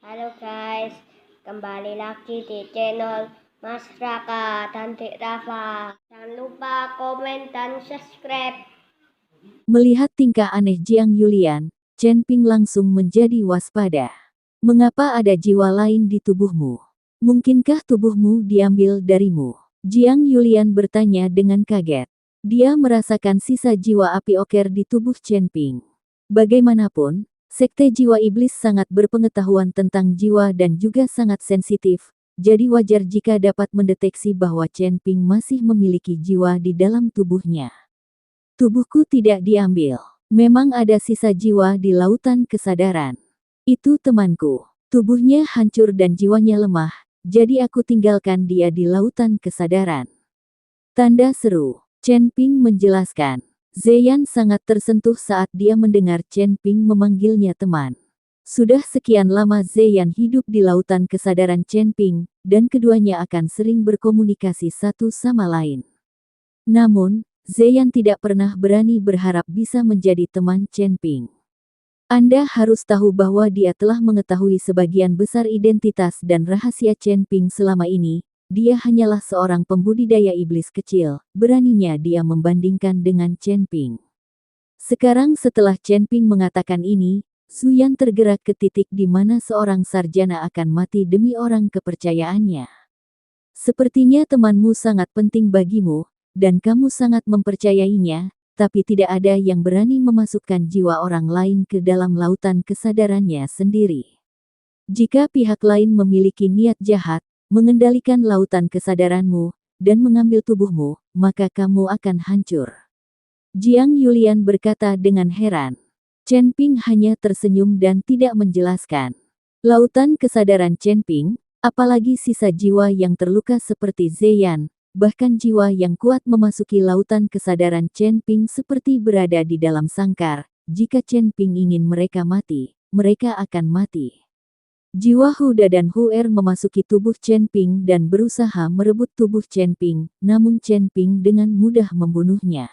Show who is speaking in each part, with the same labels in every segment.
Speaker 1: Halo guys, kembali lagi di channel Mas Raka dan Dek Rafa. Jangan lupa komen dan subscribe.
Speaker 2: Melihat tingkah aneh Jiang Yulian, Chen Ping langsung menjadi waspada. Mengapa ada jiwa lain di tubuhmu? Mungkinkah tubuhmu diambil darimu? Jiang Yulian bertanya dengan kaget. Dia merasakan sisa jiwa api oker di tubuh Chen Ping. Bagaimanapun, sekte jiwa iblis sangat berpengetahuan tentang jiwa dan juga sangat sensitif, jadi wajar jika dapat mendeteksi bahwa Chen Ping masih memiliki jiwa di dalam tubuhnya. Tubuhku tidak diambil. Memang ada sisa jiwa di lautan kesadaran. Itu temanku. Tubuhnya hancur dan jiwanya lemah, jadi aku tinggalkan dia di lautan kesadaran. Tanda seru. Chen Ping menjelaskan. Zeyan sangat tersentuh saat dia mendengar Chen Ping memanggilnya teman. Sudah sekian lama Zeyan hidup di lautan kesadaran Chen Ping, dan keduanya akan sering berkomunikasi satu sama lain. Namun, Zeyan tidak pernah berani berharap bisa menjadi teman Chen Ping. Anda harus tahu bahwa dia telah mengetahui sebagian besar identitas dan rahasia Chen Ping selama ini. Dia hanyalah seorang pembudidaya iblis kecil, beraninya dia membandingkan dengan Chen Ping. Sekarang setelah Chen Ping mengatakan ini, Zuyan tergerak ke titik di mana seorang sarjana akan mati demi orang kepercayaannya. Sepertinya temanmu sangat penting bagimu, dan kamu sangat mempercayainya, tapi tidak ada yang berani memasukkan jiwa orang lain ke dalam lautan kesadarannya sendiri. Jika pihak lain memiliki niat jahat, mengendalikan lautan kesadaranmu, dan mengambil tubuhmu, maka kamu akan hancur. Jiang Yulian berkata dengan heran. Chen Ping hanya tersenyum dan tidak menjelaskan. Lautan kesadaran Chen Ping, apalagi sisa jiwa yang terluka seperti Zeyan, bahkan jiwa yang kuat memasuki lautan kesadaran Chen Ping seperti berada di dalam sangkar. Jika Chen Ping ingin mereka mati, mereka akan mati. Jiwa Huda dan Huer memasuki tubuh Chen Ping dan berusaha merebut tubuh Chen Ping, namun Chen Ping dengan mudah membunuhnya.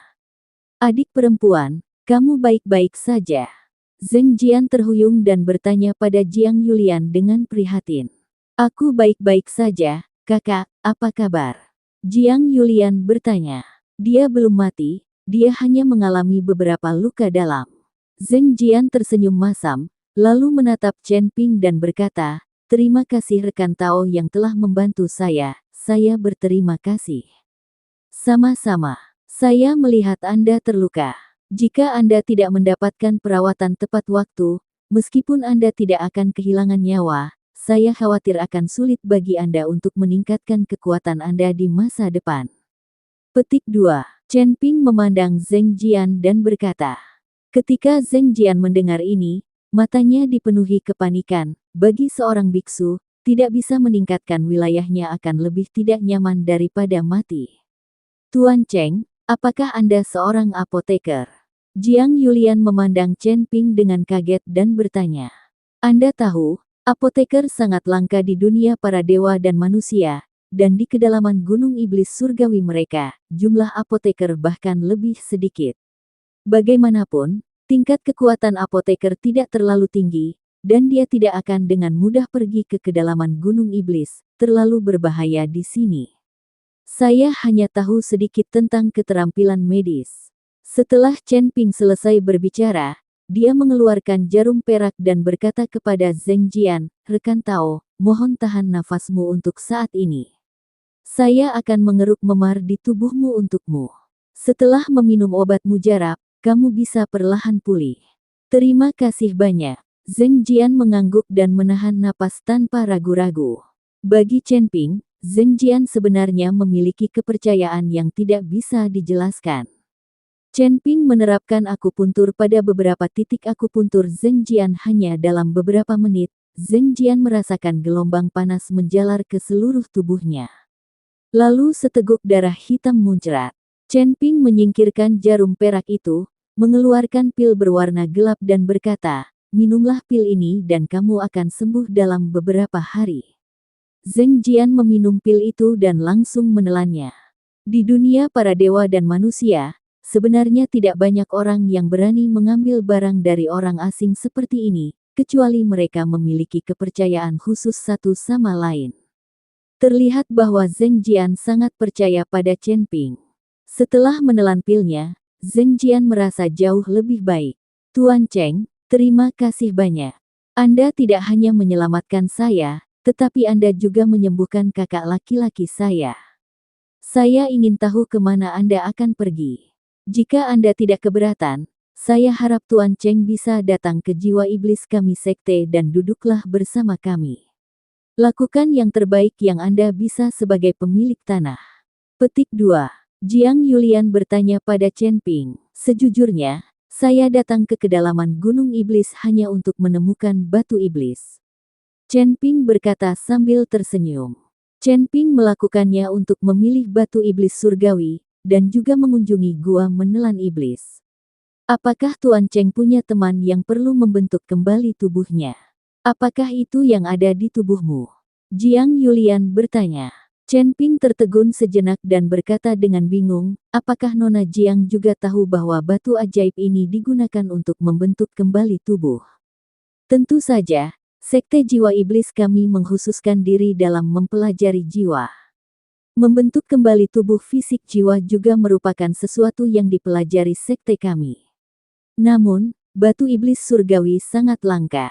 Speaker 2: Adik perempuan, kamu baik-baik saja? Zheng Jian terhuyung dan bertanya pada Jiang Yulian dengan prihatin. Aku baik-baik saja, kakak, apa kabar? Jiang Yulian bertanya. Dia belum mati, dia hanya mengalami beberapa luka dalam. Zheng Jian tersenyum masam, lalu menatap Chen Ping dan berkata, terima kasih rekan Tao yang telah membantu saya berterima kasih. Sama-sama, saya melihat Anda terluka. Jika Anda tidak mendapatkan perawatan tepat waktu, meskipun Anda tidak akan kehilangan nyawa, saya khawatir akan sulit bagi Anda untuk meningkatkan kekuatan Anda di masa depan. Petik 2. Chen Ping memandang Zheng Jian dan berkata. Ketika Zheng Jian mendengar ini, matanya dipenuhi kepanikan. Bagi seorang biksu, tidak bisa meningkatkan wilayahnya akan lebih tidak nyaman daripada mati. Tuan Cheng, apakah Anda seorang apoteker? Jiang Yulian memandang Chen Ping dengan kaget dan bertanya. Anda tahu, apoteker sangat langka di dunia para dewa dan manusia, dan di kedalaman gunung iblis surgawi mereka, jumlah apoteker bahkan lebih sedikit. Bagaimanapun, tingkat kekuatan apoteker tidak terlalu tinggi, dan dia tidak akan dengan mudah pergi ke kedalaman gunung iblis, terlalu berbahaya di sini. Saya hanya tahu sedikit tentang keterampilan medis. Setelah Chen Ping selesai berbicara, dia mengeluarkan jarum perak dan berkata kepada Zheng Jian, rekan Tao, mohon tahan nafasmu untuk saat ini. Saya akan mengeruk memar di tubuhmu untukmu. Setelah meminum obat mujarab, kamu bisa perlahan pulih. Terima kasih banyak. Zheng Jian mengangguk dan menahan napas tanpa ragu-ragu. Bagi Chen Ping, Zheng Jian sebenarnya memiliki kepercayaan yang tidak bisa dijelaskan. Chen Ping menerapkan akupuntur pada beberapa titik akupuntur Zheng Jian hanya dalam beberapa menit. Zheng Jian merasakan gelombang panas menjalar ke seluruh tubuhnya. Lalu seteguk darah hitam muncrat. Chen Ping menyingkirkan jarum perak itu, mengeluarkan pil berwarna gelap dan berkata, minumlah pil ini dan kamu akan sembuh dalam beberapa hari. Zheng Jian meminum pil itu dan langsung menelannya. Di dunia para dewa dan manusia, sebenarnya tidak banyak orang yang berani mengambil barang dari orang asing seperti ini, kecuali mereka memiliki kepercayaan khusus satu sama lain. Terlihat bahwa Zheng Jian sangat percaya pada Chen Ping. Setelah menelan pilnya, Zheng Jian merasa jauh lebih baik. Tuan Cheng, terima kasih banyak. Anda tidak hanya menyelamatkan saya, tetapi Anda juga menyembuhkan kakak laki-laki saya. Saya ingin tahu kemana Anda akan pergi. Jika Anda tidak keberatan, saya harap Tuan Cheng bisa datang ke jiwa iblis kami sekte dan duduklah bersama kami. Lakukan yang terbaik yang Anda bisa sebagai pemilik tanah. Petik 2. Jiang Yulian bertanya pada Chen Ping. Sejujurnya, saya datang ke kedalaman Gunung Iblis hanya untuk menemukan batu iblis. Chen Ping berkata sambil tersenyum. Chen Ping melakukannya untuk memilih batu iblis surgawi, dan juga mengunjungi gua menelan iblis. Apakah Tuan Cheng punya teman yang perlu membentuk kembali tubuhnya? Apakah itu yang ada di tubuhmu? Jiang Yulian bertanya. Chen Ping tertegun sejenak dan berkata dengan bingung, apakah Nona Jiang juga tahu bahwa batu ajaib ini digunakan untuk membentuk kembali tubuh? Tentu saja, sekte jiwa iblis kami mengkhususkan diri dalam mempelajari jiwa. Membentuk kembali tubuh fisik jiwa juga merupakan sesuatu yang dipelajari sekte kami. Namun, batu iblis surgawi sangat langka.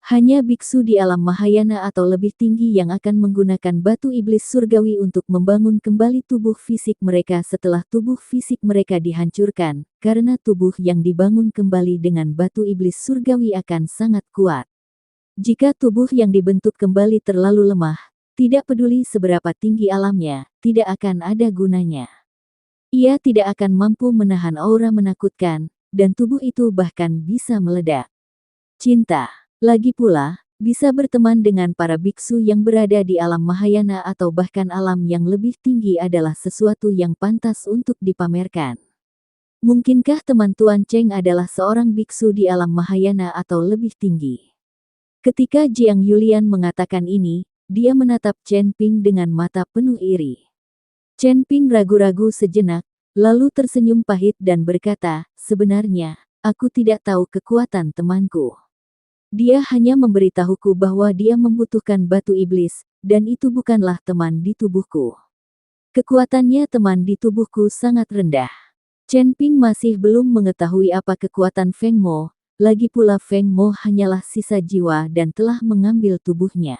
Speaker 2: Hanya biksu di alam Mahayana atau lebih tinggi yang akan menggunakan batu iblis surgawi untuk membangun kembali tubuh fisik mereka setelah tubuh fisik mereka dihancurkan, karena tubuh yang dibangun kembali dengan batu iblis surgawi akan sangat kuat. Jika tubuh yang dibentuk kembali terlalu lemah, tidak peduli seberapa tinggi alamnya, tidak akan ada gunanya. Ia tidak akan mampu menahan aura menakutkan, dan tubuh itu bahkan bisa meledak. Cinta. Lagi pula, bisa berteman dengan para biksu yang berada di alam Mahayana atau bahkan alam yang lebih tinggi adalah sesuatu yang pantas untuk dipamerkan. Mungkinkah teman Tuan Cheng adalah seorang biksu di alam Mahayana atau lebih tinggi? Ketika Jiang Yulian mengatakan ini, dia menatap Chen Ping dengan mata penuh iri. Chen Ping ragu-ragu sejenak, lalu tersenyum pahit dan berkata, sebenarnya, aku tidak tahu kekuatan temanku. Dia hanya memberitahuku bahwa dia membutuhkan batu iblis, dan itu bukanlah teman di tubuhku. Kekuatannya teman di tubuhku sangat rendah. Chen Ping masih belum mengetahui apa kekuatan Feng Mo, lagi pula Feng Mo hanyalah sisa jiwa dan telah mengambil tubuhnya.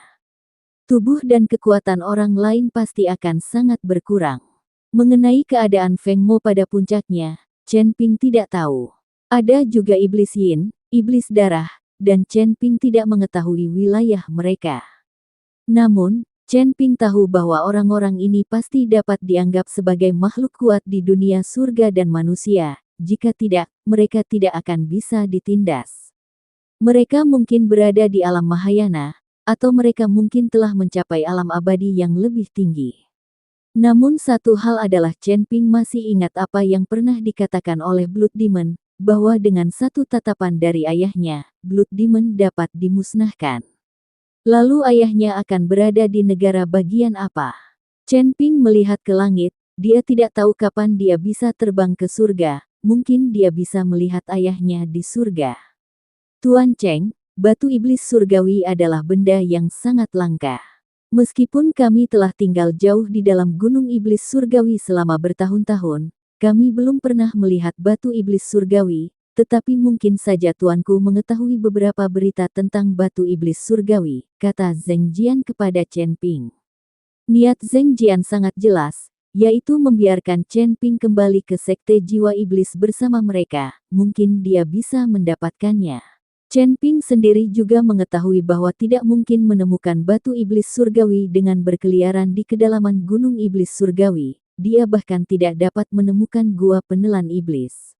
Speaker 2: Tubuh dan kekuatan orang lain pasti akan sangat berkurang. Mengenai keadaan Feng Mo pada puncaknya, Chen Ping tidak tahu. Ada juga iblis yin, iblis darah, dan Chen Ping tidak mengetahui wilayah mereka. Namun, Chen Ping tahu bahwa orang-orang ini pasti dapat dianggap sebagai makhluk kuat di dunia surga dan manusia, jika tidak, mereka tidak akan bisa ditindas. Mereka mungkin berada di alam Mahayana, atau mereka mungkin telah mencapai alam abadi yang lebih tinggi. Namun satu hal adalah Chen Ping masih ingat apa yang pernah dikatakan oleh Blood Demon, bahwa dengan satu tatapan dari ayahnya, Blood Demon dapat dimusnahkan. Lalu ayahnya akan berada di negara bagian apa? Chen Ping melihat ke langit, dia tidak tahu kapan dia bisa terbang ke surga, mungkin dia bisa melihat ayahnya di surga. Tuan Cheng, batu iblis surgawi adalah benda yang sangat langka. Meskipun kami telah tinggal jauh di dalam gunung iblis surgawi selama bertahun-tahun, kami belum pernah melihat batu iblis surgawi, tetapi mungkin saja tuanku mengetahui beberapa berita tentang batu iblis surgawi, kata Zheng Jian kepada Chen Ping. Niat Zheng Jian sangat jelas, yaitu membiarkan Chen Ping kembali ke sekte jiwa iblis bersama mereka, mungkin dia bisa mendapatkannya. Chen Ping sendiri juga mengetahui bahwa tidak mungkin menemukan batu iblis surgawi dengan berkeliaran di kedalaman gunung iblis surgawi. Dia bahkan tidak dapat menemukan gua penelan iblis.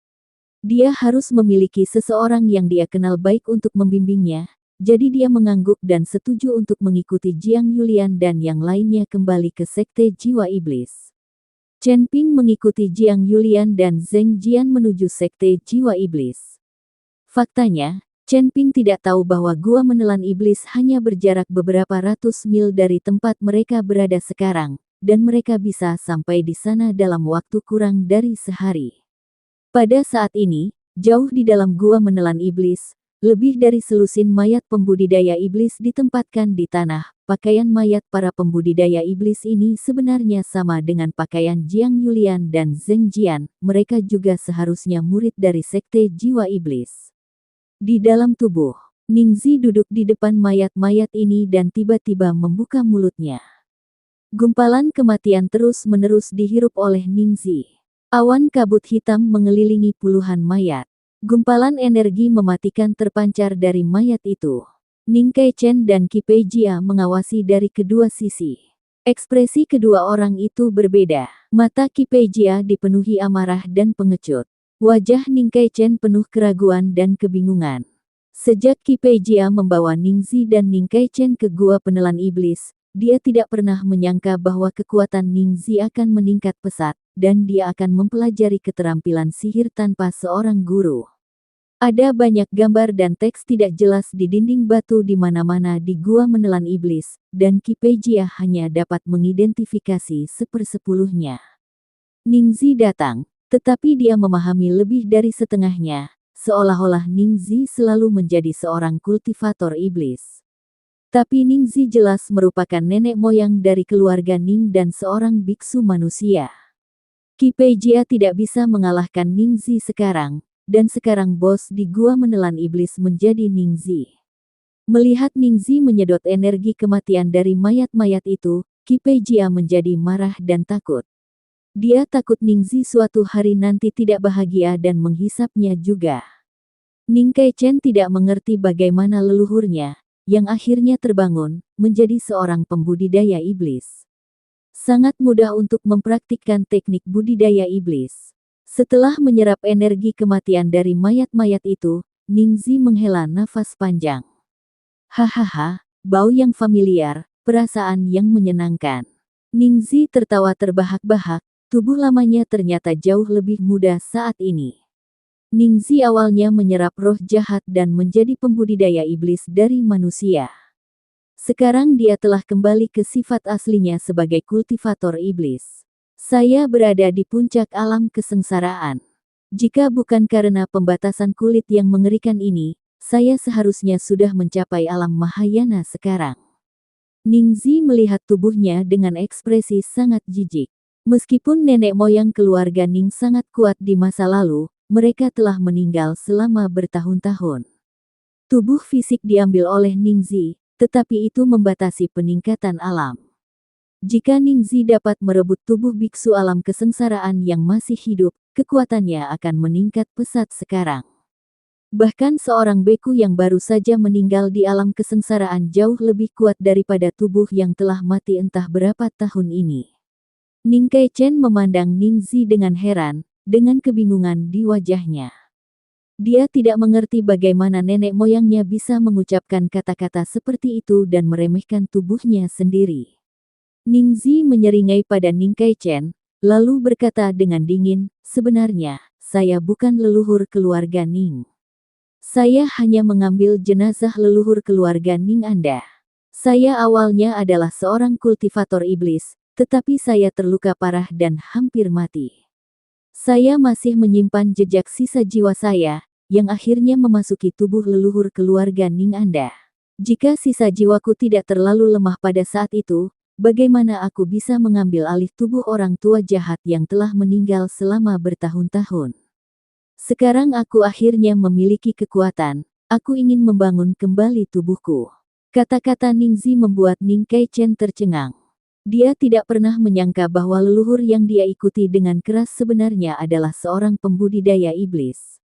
Speaker 2: Dia harus memiliki seseorang yang dia kenal baik untuk membimbingnya, jadi dia mengangguk dan setuju untuk mengikuti Jiang Yulian dan yang lainnya kembali ke sekte jiwa iblis. Chen Ping mengikuti Jiang Yulian dan Zheng Jian menuju sekte jiwa iblis. Faktanya, Chen Ping tidak tahu bahwa gua menelan iblis hanya berjarak beberapa ratus mil dari tempat mereka berada sekarang, dan mereka bisa sampai di sana dalam waktu kurang dari sehari. Pada saat ini, jauh di dalam gua menelan iblis, Lebih dari selusin mayat pembudidaya iblis ditempatkan di tanah. Pakaian mayat para pembudidaya iblis ini sebenarnya sama dengan pakaian Jiang Yulian dan Zheng Jian. Mereka juga seharusnya murid dari sekte jiwa iblis. Di dalam tubuh, Ningzi duduk di depan mayat-mayat ini dan tiba-tiba membuka mulutnya. Gumpalan kematian terus-menerus dihirup oleh Ningzi. Awan kabut hitam mengelilingi puluhan mayat. Gumpalan energi mematikan terpancar dari mayat itu. Ning Kaichen dan Qi Peijia mengawasi dari kedua sisi. Ekspresi kedua orang itu berbeda. Mata Qi Peijia dipenuhi amarah dan pengecut. Wajah Ning Kaichen penuh keraguan dan kebingungan. Sejak Qi Peijia membawa Ningzi dan Ning Kaichen ke gua penelan iblis, dia tidak pernah menyangka bahwa kekuatan Ningzi akan meningkat pesat, dan dia akan mempelajari keterampilan sihir tanpa seorang guru. Ada banyak gambar dan teks tidak jelas di dinding batu di mana-mana di gua menelan iblis, dan Qi Peijia hanya dapat mengidentifikasi sepersepuluhnya. Ningzi datang, tetapi dia memahami lebih dari setengahnya, seolah-olah Ningzi selalu menjadi seorang kultivator iblis. Tapi Ningzi jelas merupakan nenek moyang dari keluarga Ning dan seorang biksu manusia. Qi Peijia tidak bisa mengalahkan Ningzi sekarang. Dan sekarang bos di gua menelan iblis menjadi Ningzi. Melihat Ningzi menyedot energi kematian dari mayat-mayat itu, Qi Peijia menjadi marah dan takut. Dia takut Ningzi suatu hari nanti tidak bahagia dan menghisapnya juga. Ning Kaichen tidak mengerti bagaimana leluhurnya, yang akhirnya terbangun, menjadi seorang pembudidaya iblis. Sangat mudah untuk mempraktikkan teknik budidaya iblis. Setelah menyerap energi kematian dari mayat-mayat itu, Ningzi menghela nafas panjang. Hahaha, bau yang familiar, perasaan yang menyenangkan. Ningzi tertawa terbahak-bahak, tubuh lamanya ternyata jauh lebih muda saat ini. Ningzi awalnya menyerap roh jahat dan menjadi pembudidaya iblis dari manusia. Sekarang dia telah kembali ke sifat aslinya sebagai kultivator iblis. Saya berada di puncak alam kesengsaraan. Jika bukan karena pembatasan kulit yang mengerikan ini, saya seharusnya sudah mencapai alam Mahayana sekarang. Ningzi melihat tubuhnya dengan ekspresi sangat jijik. Meskipun nenek moyang keluarga Ning sangat kuat di masa lalu, mereka telah meninggal selama bertahun-tahun. Tubuh fisik diambil oleh Ningzi, tetapi itu membatasi peningkatan alam. Jika Ningzi dapat merebut tubuh biksu alam kesengsaraan yang masih hidup, kekuatannya akan meningkat pesat sekarang. Bahkan seorang beku yang baru saja meninggal di alam kesengsaraan jauh lebih kuat daripada tubuh yang telah mati entah berapa tahun ini. Ning Kaichen memandang Ningzi dengan heran, dengan kebingungan di wajahnya. Dia tidak mengerti bagaimana nenek moyangnya bisa mengucapkan kata-kata seperti itu dan meremehkan tubuhnya sendiri. Ningzi menyeringai pada Ning Kaichen, lalu berkata dengan dingin, "Sebenarnya, saya bukan leluhur keluarga Ning. Saya hanya mengambil jenazah leluhur keluarga Ning Anda. Saya awalnya adalah seorang kultivator iblis, tetapi saya terluka parah dan hampir mati. Saya masih menyimpan jejak sisa jiwa saya, yang akhirnya memasuki tubuh leluhur keluarga Ning Anda. Jika sisa jiwaku tidak terlalu lemah pada saat itu, bagaimana aku bisa mengambil alih tubuh orang tua jahat yang telah meninggal selama bertahun-tahun? Sekarang aku akhirnya memiliki kekuatan, aku ingin membangun kembali tubuhku." Kata-kata Ningzi membuat Ning Kaichen tercengang. Dia tidak pernah menyangka bahwa leluhur yang dia ikuti dengan keras sebenarnya adalah seorang pembudidaya iblis.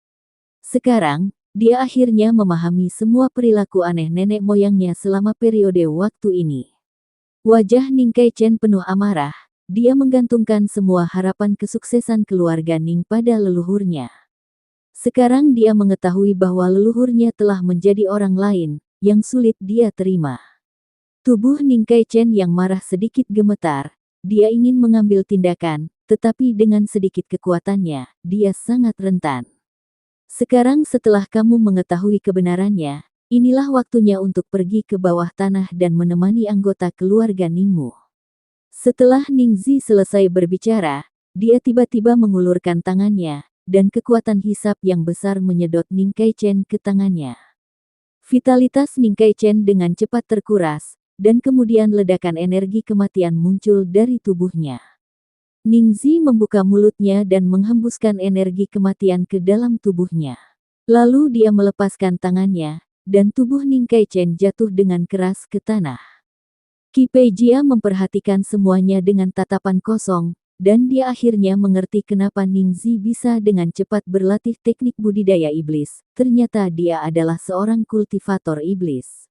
Speaker 2: Sekarang, dia akhirnya memahami semua perilaku aneh nenek moyangnya selama periode waktu ini. Wajah Ning Kaichen penuh amarah, dia menggantungkan semua harapan kesuksesan keluarga Ning pada leluhurnya. Sekarang dia mengetahui bahwa leluhurnya telah menjadi orang lain, yang sulit dia terima. Tubuh Ning Kaichen yang marah sedikit gemetar, dia ingin mengambil tindakan, tetapi dengan sedikit kekuatannya, dia sangat rentan. Sekarang setelah kamu mengetahui kebenarannya, inilah waktunya untuk pergi ke bawah tanah dan menemani anggota keluarga Ningmu. Setelah Ningzi selesai berbicara, dia tiba-tiba mengulurkan tangannya, dan kekuatan hisap yang besar menyedot Ning Kaichen ke tangannya. Vitalitas Ning Kaichen dengan cepat terkuras, dan kemudian ledakan energi kematian muncul dari tubuhnya. Ningzi membuka mulutnya dan menghembuskan energi kematian ke dalam tubuhnya. Lalu dia melepaskan tangannya, dan tubuh Ning Kaichen jatuh dengan keras ke tanah. Qi Peijia memperhatikan semuanya dengan tatapan kosong, dan dia akhirnya mengerti kenapa Ningzi bisa dengan cepat berlatih teknik budidaya iblis. Ternyata dia adalah seorang kultivator iblis.